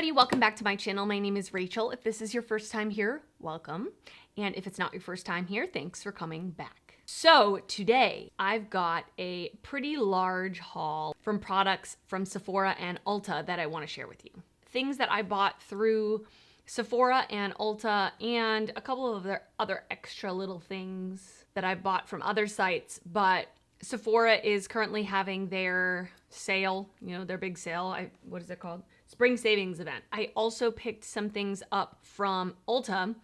everybody, welcome back to my channel. My name is Rachel. If this is your first time here, welcome. And if it's not your first time here, thanks for coming back. So today I've got a pretty large haul from products from Sephora and Ulta that I want to share with you. Things that I bought through Sephora and Ulta and a couple of other extra little things that I bought from other sites, but Sephora is currently having their sale, their big sale. What is it called? Spring savings event. I also picked some things up from Ulta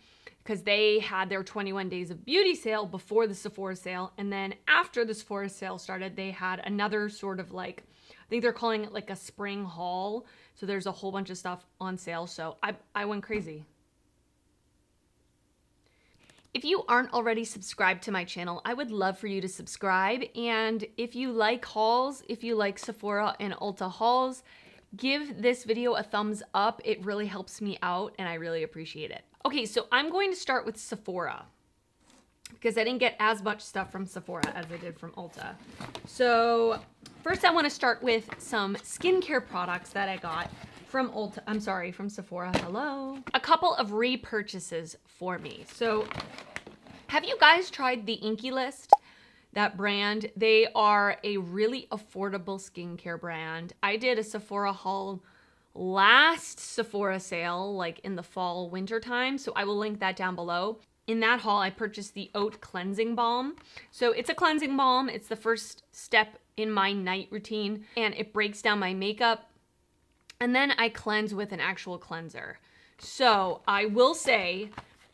because they had their 21 days of beauty sale before the Sephora sale. And then after the Sephora sale started, they had another sort of I think they're calling it like a spring haul. So there's a whole bunch of stuff on sale. So I went crazy. If you aren't already subscribed to my channel, I would love for you to subscribe. And if you like hauls, if you like Sephora and Ulta hauls, give this video a thumbs up. It really helps me out and I really appreciate it. Okay, so I'm going to start with Sephora because I didn't get as much stuff from Sephora as I did from Ulta. So first I want to start with some skincare products that I got from from Sephora. Hello. A couple of repurchases for me. So have you guys tried the Inkey list? That brand, they are a really affordable skincare brand. I did a Sephora haul last Sephora sale, like in the fall winter time. So I will link that down below. In that haul, I purchased the Oat Cleansing Balm. So it's a cleansing balm. It's the first step in my night routine and it breaks down my makeup. And then I cleanse with an actual cleanser. So I will say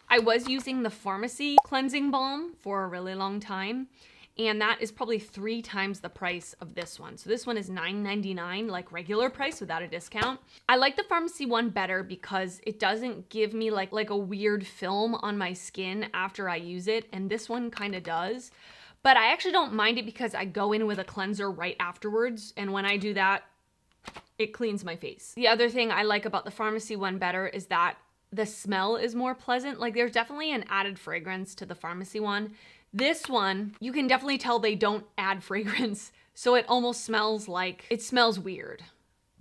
I was using the pharmacy cleansing balm for a really long time. And that is probably 3 times the price of this one. So this one is $9.99, like regular price without a discount. I like the pharmacy one better because it doesn't give me like a weird film on my skin after I use it. And this one kind of does. But I actually don't mind it because I go in with a cleanser right afterwards. And when I do that, it cleans my face. The other thing I like about the pharmacy one better is that the smell is more pleasant. Like there's definitely an added fragrance to the pharmacy one. This one, you can definitely tell they don't add fragrance, so it almost smells weird.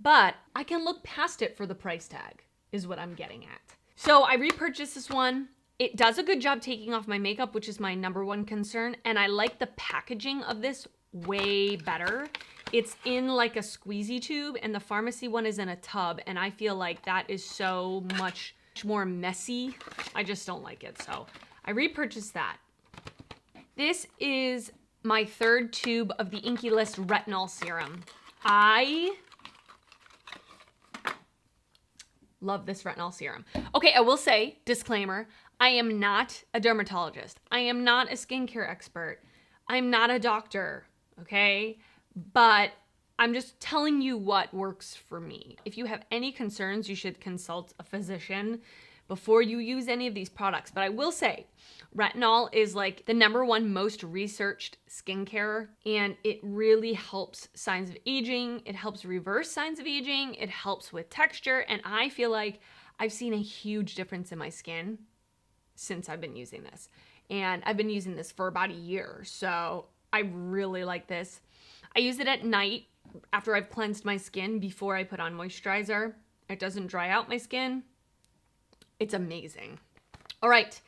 But I can look past it for the price tag, is what I'm getting at. So I repurchased this one. It does a good job taking off my makeup, which is my #1 concern, and I like the packaging of this way better. It's in like a squeezy tube, and the pharmacy one is in a tub, and I feel like that is so much more messy. I just don't like it, so I repurchased that. This is my 3rd tube of the Inkey List Retinol Serum. I love this retinol serum. Okay, I will say, disclaimer, I am not a dermatologist. I am not a skincare expert. I'm not a doctor, okay? But I'm just telling you what works for me. If you have any concerns, you should consult a physician before you use any of these products. But I will say, retinol is like the #1 most researched skincare, and it really helps signs of aging. It helps reverse signs of aging. It helps with texture. And I feel like I've seen a huge difference in my skin since I've been using this. And I've been using this for about a year. So I really like this. I use it at night after I've cleansed my skin before I put on moisturizer. It doesn't dry out my skin. It's amazing. All right.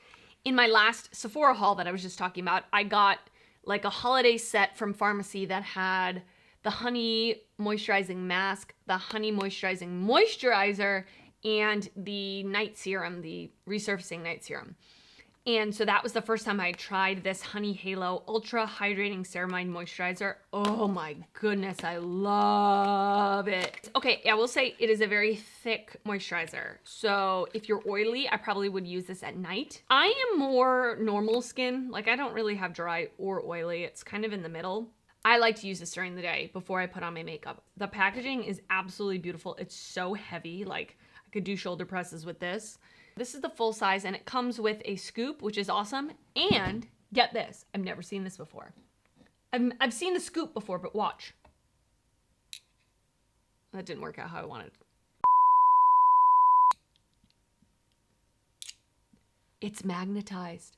In my last Sephora haul that I was just talking about, I got like a holiday set from pharmacy that had the honey moisturizing mask, the honey moisturizing moisturizer, and the night serum, the resurfacing night serum. And so that was the first time I tried this Honey Halo Ultra Hydrating Ceramide Moisturizer. Oh my goodness, I love it. Okay, I will say it is a very thick moisturizer. So if you're oily, I probably would use this at night. I am more normal skin. Like I don't really have dry or oily. It's kind of in the middle. I like to use this during the day before I put on my makeup. The packaging is absolutely beautiful. It's so heavy. Like I could do shoulder presses with this. This is the full size and it comes with a scoop, which is awesome. And get this, I've never seen this before. I've seen the scoop before, but watch. That didn't work out how I wanted. It's magnetized.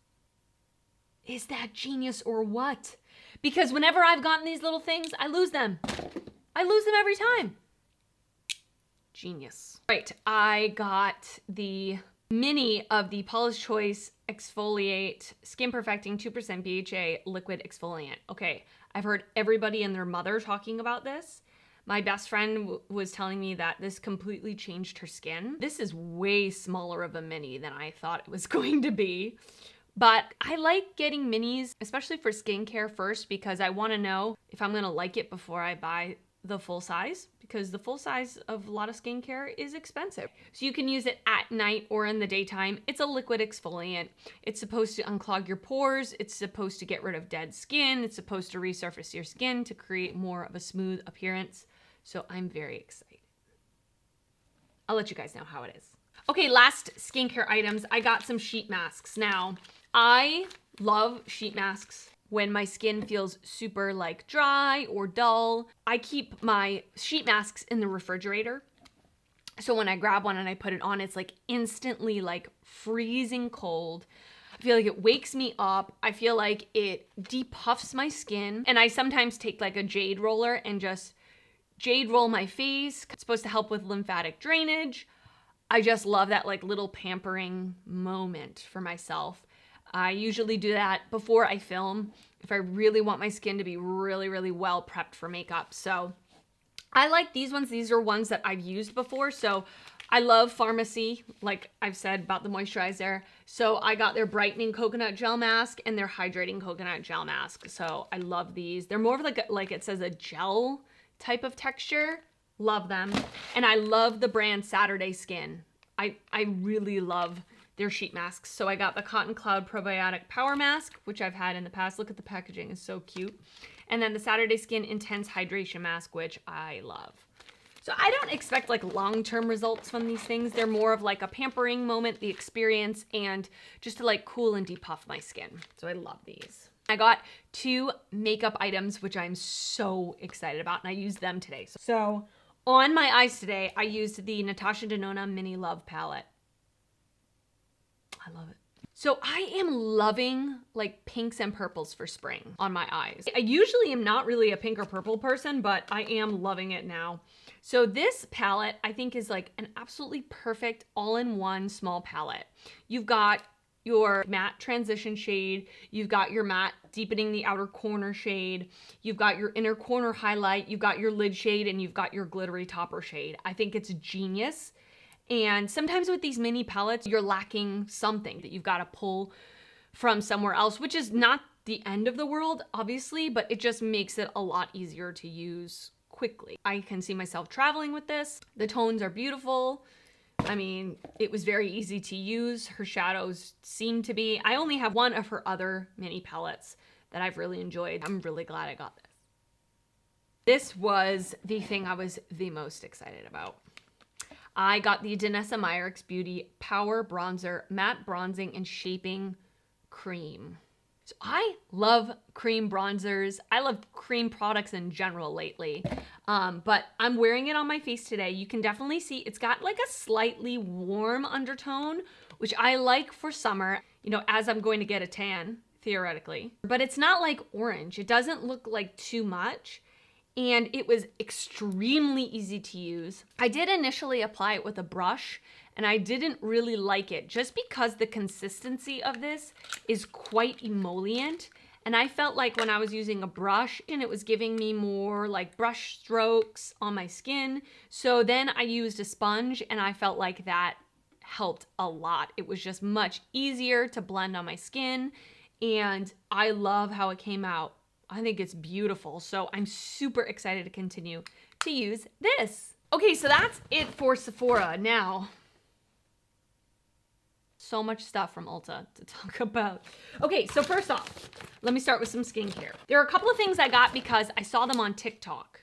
Is that genius or what? Because whenever I've gotten these little things, I lose them. I lose them every time. Genius. Right, I got the mini of the Paula's Choice Exfoliate Skin Perfecting 2% BHA Liquid Exfoliant. Okay, I've heard everybody and their mother talking about this. My best friend was telling me that this completely changed her skin. This is way smaller of a mini than I thought it was going to be. But I like getting minis, especially for skincare first, because I want to know if I'm going to like it before I buy the full size, because the full size of a lot of skincare is expensive. So you can use it at night or in the daytime. It's a liquid exfoliant. It's supposed to unclog your pores. It's supposed to get rid of dead skin. It's supposed to resurface your skin to create more of a smooth appearance. So I'm very excited. I'll let you guys know how it is. Okay, last skincare items. I got some sheet masks. Now, I love sheet masks when my skin feels super like dry or dull. I keep my sheet masks in the refrigerator. So when I grab one and I put it on, it's like instantly like freezing cold. I feel like it wakes me up. I feel like it depuffs my skin. And I sometimes take like a jade roller and just jade roll my face. It's supposed to help with lymphatic drainage. I just love that like little pampering moment for myself. I usually do that before I film if I really want my skin to be really, really well prepped for makeup. So I like these ones. These are ones that I've used before. So I love Pharmacy, like I've said about the moisturizer. So I got their brightening coconut gel mask and their hydrating coconut gel mask. So I love these. They're more of like it says a gel type of texture. Love them. And I love the brand Saturday Skin. I really love their sheet masks. So I got the Cotton Cloud Probiotic Power Mask, which I've had in the past. Look at the packaging, it's so cute. And then the Saturday Skin Intense Hydration Mask, which I love. So I don't expect like long-term results from these things. They're more of like a pampering moment, the experience, and just to like cool and depuff my skin. So I love these. I got 2 makeup items, which I'm so excited about, and I used them today. So on my eyes today, I used the Natasha Denona Mini Love Palette. I love it. So I am loving like pinks and purples for spring on my eyes. I usually am not really a pink or purple person, but I am loving it now. So this palette I think is like an absolutely perfect all-in-one small palette. You've got your matte transition shade, you've got your matte deepening the outer corner shade, you've got your inner corner highlight, you've got your lid shade, and you've got your glittery topper shade. I think it's genius. And sometimes with these mini palettes, you're lacking something that you've got to pull from somewhere else, which is not the end of the world, obviously, but it just makes it a lot easier to use quickly. I can see myself traveling with this. The tones are beautiful. I mean, it was very easy to use. Her shadows seem to be. I only have one of her other mini palettes that I've really enjoyed. I'm really glad I got this. This was the thing I was the most excited about. I got the Danessa Myricks Beauty Power Bronzer Matte Bronzing and Shaping Cream. So I love cream bronzers. I love cream products in general lately, but I'm wearing it on my face today. You can definitely see it's got like a slightly warm undertone, which I like for summer, you know, as I'm going to get a tan, theoretically. But it's not like orange. It doesn't look like too much. And it was extremely easy to use. I did initially apply it with a brush, and I didn't really like it just because the consistency of this is quite emollient. And I felt like when I was using a brush, and it was giving me more like brush strokes on my skin. So then I used a sponge, and I felt like that helped a lot. It was just much easier to blend on my skin, and I love how it came out. I think it's beautiful. So I'm super excited to continue to use this. Okay, so that's it for Sephora. Now, so much stuff from Ulta to talk about. Okay, so first off, let me start with some skincare. There are a couple of things I got because I saw them on TikTok.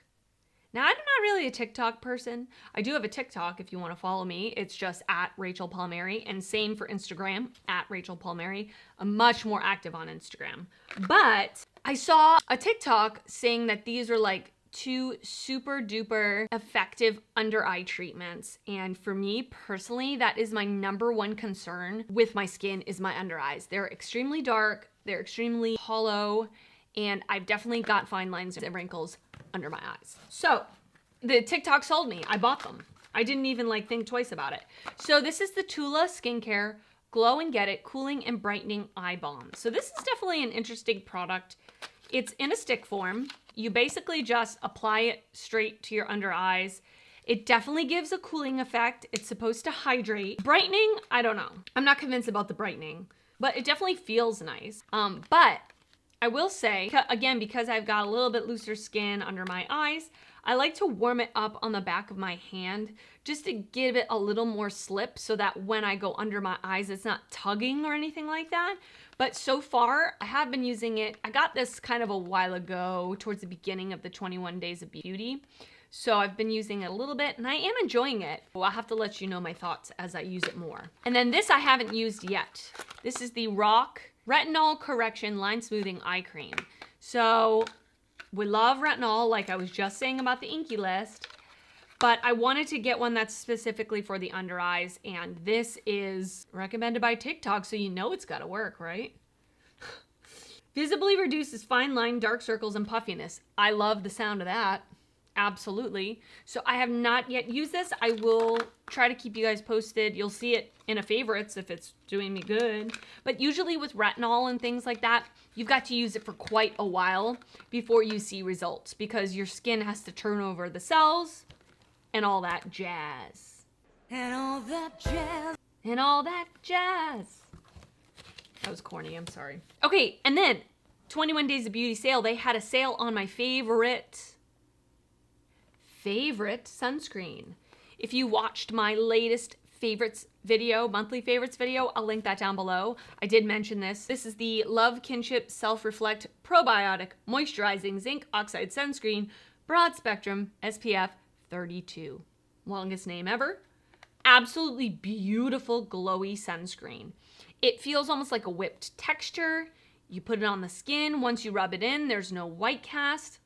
Now, I'm not really a TikTok person. I do have a TikTok if you want to follow me. It's just at Rachel Palmieri, and same for Instagram, at Rachel Palmieri. I'm much more active on Instagram. But I saw a TikTok saying that these are like 2 super duper effective under eye treatments. And for me personally, that is my #1 concern with my skin is my under eyes. They're extremely dark, they're extremely hollow, and I've definitely got fine lines and wrinkles under my eyes. So the TikTok sold me. I bought them. I didn't even like think twice about it. So this is the Tula Skincare Glow and Get It Cooling and Brightening Eye Balm. So this is definitely an interesting product. It's in a stick form. You basically just apply it straight to your under eyes. It definitely gives a cooling effect. It's supposed to hydrate. Brightening, I don't know. I'm not convinced about the brightening, but it definitely feels nice. But I will say, again, because I've got a little bit looser skin under my eyes, I like to warm it up on the back of my hand just to give it a little more slip so that when I go under my eyes, it's not tugging or anything like that. But so far, I have been using it. I got this kind of a while ago towards the beginning of the 21 Days of Beauty. So I've been using it a little bit and I am enjoying it. Well, I'll have to let you know my thoughts as I use it more. And then this I haven't used yet. This is the RoC Retinol Correction Line Smoothing Eye Cream. So we love retinol, like I was just saying about the Inkey list, but I wanted to get one that's specifically for the under eyes, and this is recommended by TikTok, so you know it's gotta work, right? Visibly reduces fine line, dark circles, and puffiness. I love the sound of that. Absolutely. So I have not yet used this. I will try to keep you guys posted. You'll see it in a favorites if it's doing me good. But usually with retinol and things like that, you've got to use it for quite a while before you see results because your skin has to turn over the cells and all that jazz. And all that jazz. And all that jazz. That was corny, I'm sorry. Okay, and then 21 Days of Beauty sale. They had a sale on my favorite sunscreen. If you watched my latest favorites video, monthly favorites video, I'll link that down below. I did mention this. This is the Love Kinship Self-Reflect Probiotic Moisturizing Zinc Oxide Sunscreen, Broad Spectrum, SPF 32. Longest name ever. Absolutely beautiful, glowy sunscreen. It feels almost like a whipped texture. You put it on the skin. Once you rub it in, there's no white cast.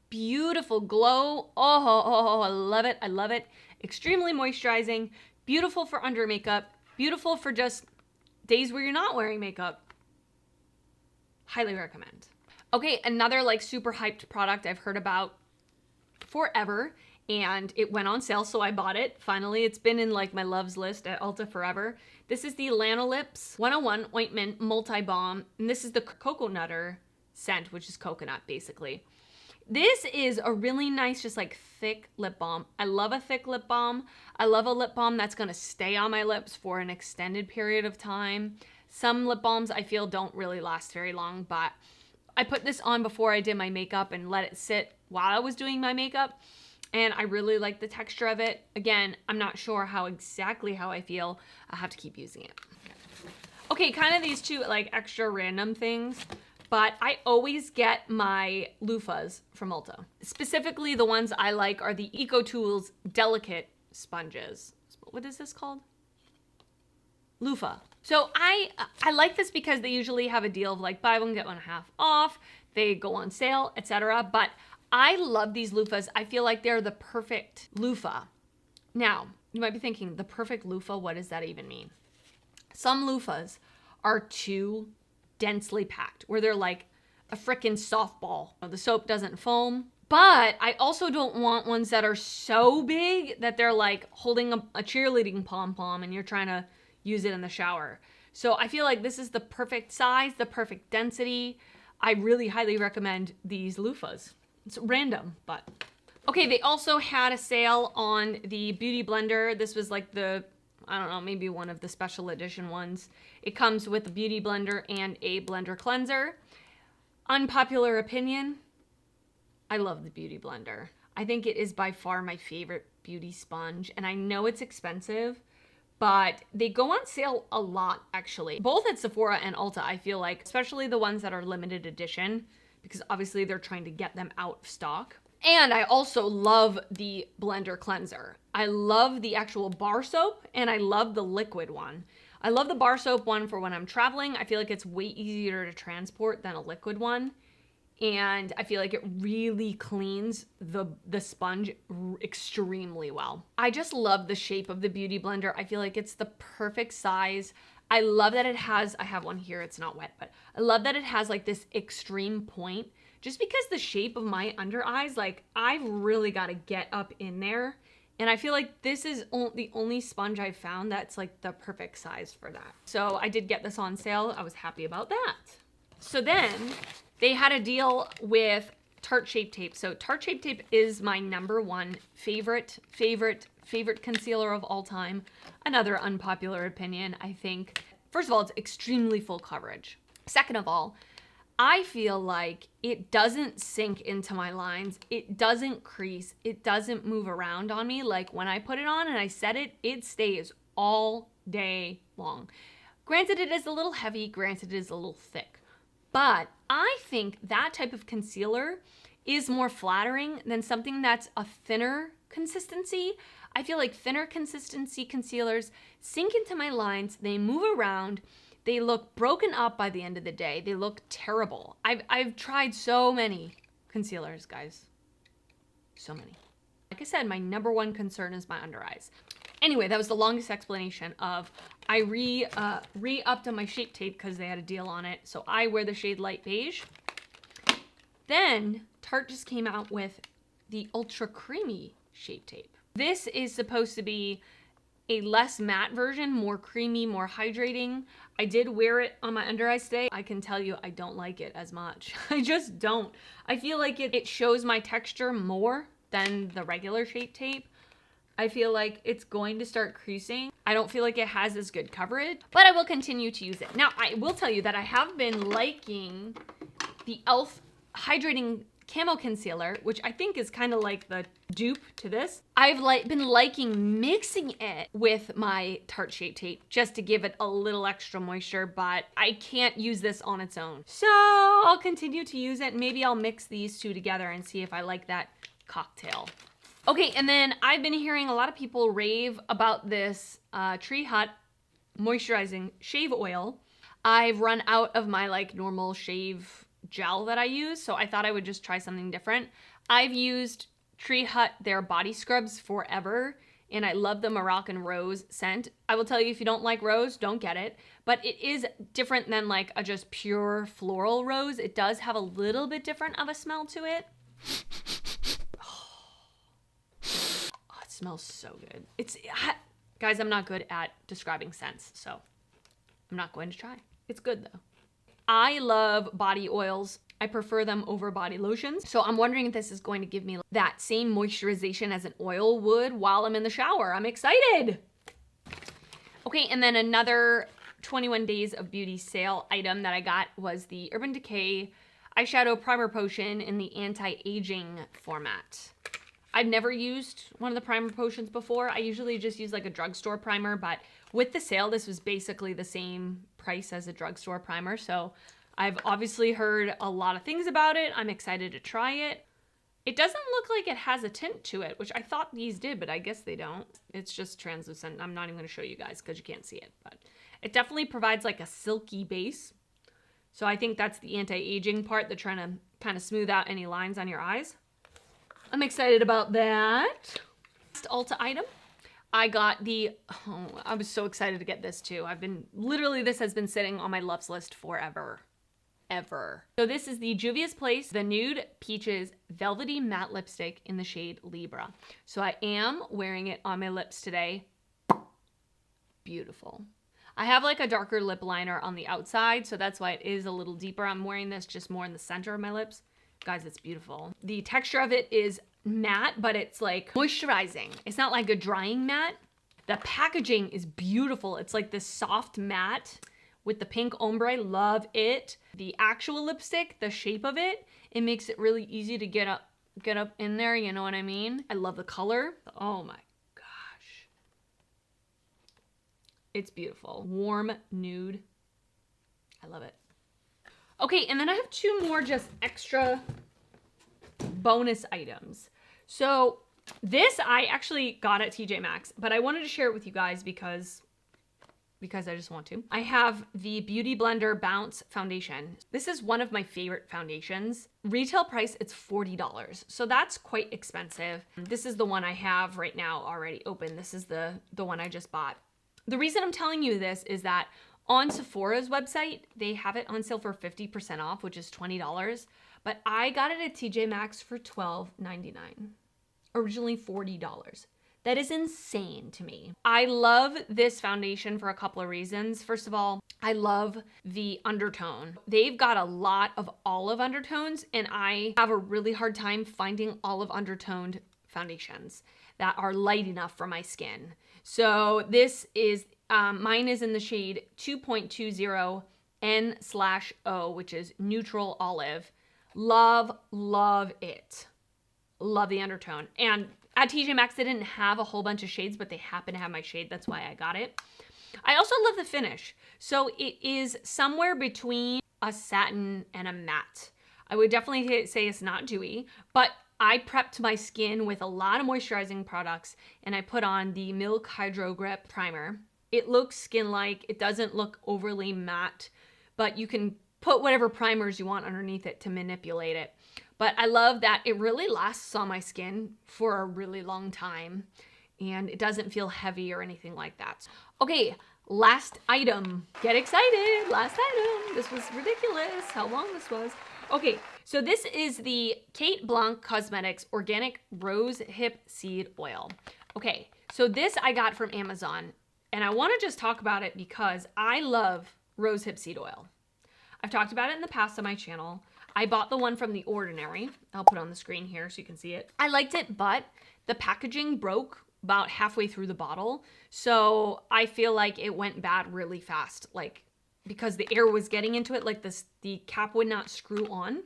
Beautiful glow. Oh, I love it. I love it. Extremely moisturizing. Beautiful for under makeup. Beautiful for just days where you're not wearing makeup. Highly recommend. Okay, another like super hyped product I've heard about forever, and it went on sale, so I bought it. Finally, it's been in like my loves list at Ulta forever. This is the Lanolips 101 Ointment Multi-Balm, and this is the Cocoa Nutter scent, which is coconut basically. This is a really nice, just like thick lip balm. I love a thick lip balm. I love a lip balm that's gonna stay on my lips for an extended period of time. Some lip balms I feel don't really last very long, but I put this on before I did my makeup and let it sit while I was doing my makeup. And I really like the texture of it. Again, I'm not sure exactly how I feel. I'll have to keep using it. Okay, kind of these two like extra random things. But I always get my loofahs from Ulta. Specifically, the ones I like are the Ecotools Delicate Sponges. What is this called? Loofah. So I like this because they usually have a deal of like buy one, get one half off. They go on sale, etc. But I love these loofahs. I feel like they're the perfect loofah. Now, you might be thinking, the perfect loofah, what does that even mean? Some loofahs are too densely packed, where they're like a frickin' softball. The soap doesn't foam. But I also don't want ones that are so big that they're like holding a cheerleading pom-pom and you're trying to use it in the shower. So I feel like this is the perfect size, the perfect density. I really highly recommend these loofahs. It's random, but. Okay, they also had a sale on the Beauty Blender. This was like the, I don't know, maybe one of the special edition ones. It comes with a Beauty Blender and a blender cleanser. Unpopular opinion, I love the Beauty Blender. I think it is by far my favorite beauty sponge, and I know it's expensive, but they go on sale a lot actually. Both at Sephora and Ulta, I feel like, especially the ones that are limited edition, because obviously they're trying to get them out of stock. And I also love the blender cleanser. I love the actual bar soap, and I love the liquid one. I love the bar soap one for when I'm traveling. I feel like it's way easier to transport than a liquid one. And I feel like it really cleans the sponge extremely well. I just love the shape of the Beauty Blender. I feel like it's the perfect size. I love that it has, I have one here, it's not wet, but I love that it has like this extreme point. Just because the shape of my under eyes, like I've really got to get up in there And I feel like this is the only sponge I've found that's like the perfect size for that. So I did get this on sale. I was happy about that. So then they had a deal with Tarte Shape Tape. So Tarte Shape Tape is my #1 favorite concealer of all time. Another unpopular opinion, I think. First of all, it's extremely full coverage. Second of all, I feel like it doesn't sink into my lines. It doesn't crease. It doesn't move around on me. Like when I put it on and I set it, it stays all day long. Granted, it is a little heavy. Granted, it is a little thick. But I think that type of concealer is more flattering than something that's a thinner consistency. I feel like thinner consistency concealers sink into my lines. They move around. They look broken up by the end of the day. They look terrible. I've tried so many concealers, guys. So many. Like I said, my #1 concern is my under eyes. Anyway, that was the longest explanation of I re-upped on my Shape Tape because they had a deal on it. So I wear the shade Light Beige. Then Tarte just came out with the Ultra Creamy Shape Tape. This is supposed to be a less matte version, more creamy, more hydrating. I did wear it on my under eyes today. I can tell you I don't like it as much. I just don't. I feel like it shows my texture more than the regular Shape Tape. I feel like it's going to start creasing. I don't feel like it has as good coverage, but I will continue to use it. Now, I will tell you that I have been liking the e.l.f. Hydrating Camo Concealer, which I think is kind of like the dupe to this. I've been liking mixing it with my Tarte Shape Tape just to give it a little extra moisture, but I can't use this on its own. So I'll continue to use it. Maybe I'll mix these two together and see if I like that cocktail. Okay, and then I've been hearing a lot of people rave about this Tree Hut Moisturizing Shave Oil. I've run out of my like normal shave gel that I use, so I thought I would just try something different. I've used Tree Hut, their body scrubs forever, and I love the Moroccan Rose scent. I will tell you, if you don't like rose, don't get it, but it is different than like a just pure floral rose. It does have a little bit different of a smell to it. Oh, it smells so good. Guys, I'm not good at describing scents, so I'm not going to try. It's good though. I love body oils. I prefer them over body lotions. So I'm wondering if this is going to give me that same moisturization as an oil would while I'm in the shower. I'm excited. Okay, and then another 21 Days of Beauty sale item that I got was the Urban Decay Eyeshadow Primer Potion in the anti-aging format. I've never used one of the primer potions before. I usually just use like a drugstore primer, but with the sale, this was basically the same price as a drugstore primer. So I've obviously heard a lot of things about it. I'm excited to try it. It doesn't look like it has a tint to it, which I thought these did, but I guess they don't. It's just translucent. I'm not even gonna show you guys because you can't see it, but it definitely provides like a silky base. So I think that's the anti-aging part. They're trying to kind of smooth out any lines on your eyes. I'm excited about that. Next Ulta item. I got I was so excited to get this too. This has been sitting on my loves list forever. Ever. So this is the Juvia's Place, the Nude Peaches Velvety Matte Lipstick in the shade Libra. So I am wearing it on my lips today. Beautiful. I have like a darker lip liner on the outside, so that's why it is a little deeper. I'm wearing this just more in the center of my lips. Guys, it's beautiful. The texture of it is matte, but it's like moisturizing. It's not like a drying matte. The packaging is beautiful. It's like this soft matte with the pink ombre. Love it. The actual lipstick, the shape of it, it makes it really easy to get up in there. You know what I mean? I love the color. Oh my gosh. It's beautiful. Warm nude. I love it. Okay, and then I have two more just extra bonus items. So this I actually got at TJ Maxx, but I wanted to share it with you guys because I just want to. I have the Beauty Blender Bounce Foundation. This is one of my favorite foundations. Retail price, it's $40. So that's quite expensive. This is the one I have right now already open. This is the one I just bought. The reason I'm telling you this is that on Sephora's website, they have it on sale for 50% off, which is $20. But I got it at TJ Maxx for $12.99. Originally $40. That is insane to me. I love this foundation for a couple of reasons. First of all, I love the undertone. They've got a lot of olive undertones, and I have a really hard time finding olive undertoned foundations that are light enough for my skin. So this is, mine is in the shade 2.20 N/O, which is neutral olive. Love, love it. Love the undertone. And at TJ Maxx, they didn't have a whole bunch of shades, but they happen to have my shade. That's why I got it. I also love the finish. So it is somewhere between a satin and a matte. I would definitely say it's not dewy, but I prepped my skin with a lot of moisturizing products, and I put on the Milk Hydro Grip Primer. It looks skin-like. It doesn't look overly matte, but you can put whatever primers you want underneath it to manipulate it. But I love that it really lasts on my skin for a really long time, and it doesn't feel heavy or anything like that. Okay, last item. Get excited. Last item. This was ridiculous how long this was. Okay, so this is the Kate Blanc Cosmetics Organic Rose Hip Seed Oil. Okay, so this I got from Amazon, and I want to just talk about it because I love rose hip seed oil. I've talked about it in the past on my channel. I bought the one from The Ordinary. I'll put it on the screen here so you can see it. I liked it, but the packaging broke about halfway through the bottle. So I feel like it went bad really fast, like because the air was getting into it, like the cap would not screw on.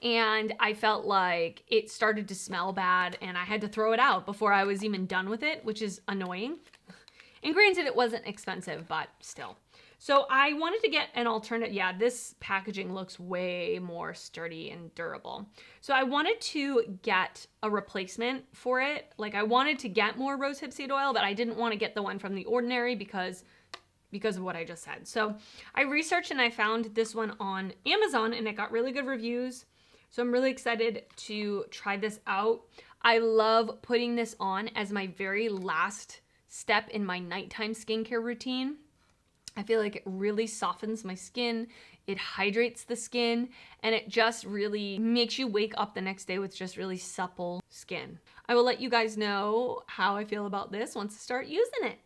And I felt like it started to smell bad and I had to throw it out before I was even done with it, which is annoying. And granted, it wasn't expensive, but still. So I wanted to get an alternative. Yeah, this packaging looks way more sturdy and durable. So I wanted to get a replacement for it. Like I wanted to get more rose hip seed oil, but I didn't want to get the one from The Ordinary because of what I just said. So I researched and I found this one on Amazon and it got really good reviews. So I'm really excited to try this out. I love putting this on as my very last step in my nighttime skincare routine. I feel like it really softens my skin, it hydrates the skin, and it just really makes you wake up the next day with just really supple skin. I will let you guys know how I feel about this once I start using it.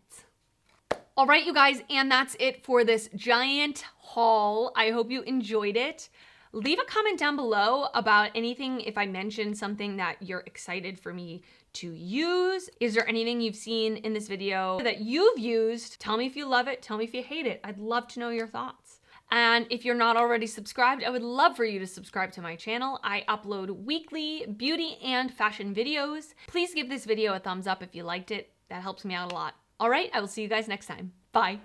All right, you guys, and that's it for this giant haul. I hope you enjoyed it. Leave a comment down below about anything, if I mentioned something that you're excited for me to use. Is there anything you've seen in this video that you've used? Tell me if you love it. Tell me if you hate it. I'd love to know your thoughts. And if you're not already subscribed, I would love for you to subscribe to my channel. I upload weekly beauty and fashion videos. Please give this video a thumbs up if you liked it. That helps me out a lot. All right, I will see you guys next time. Bye.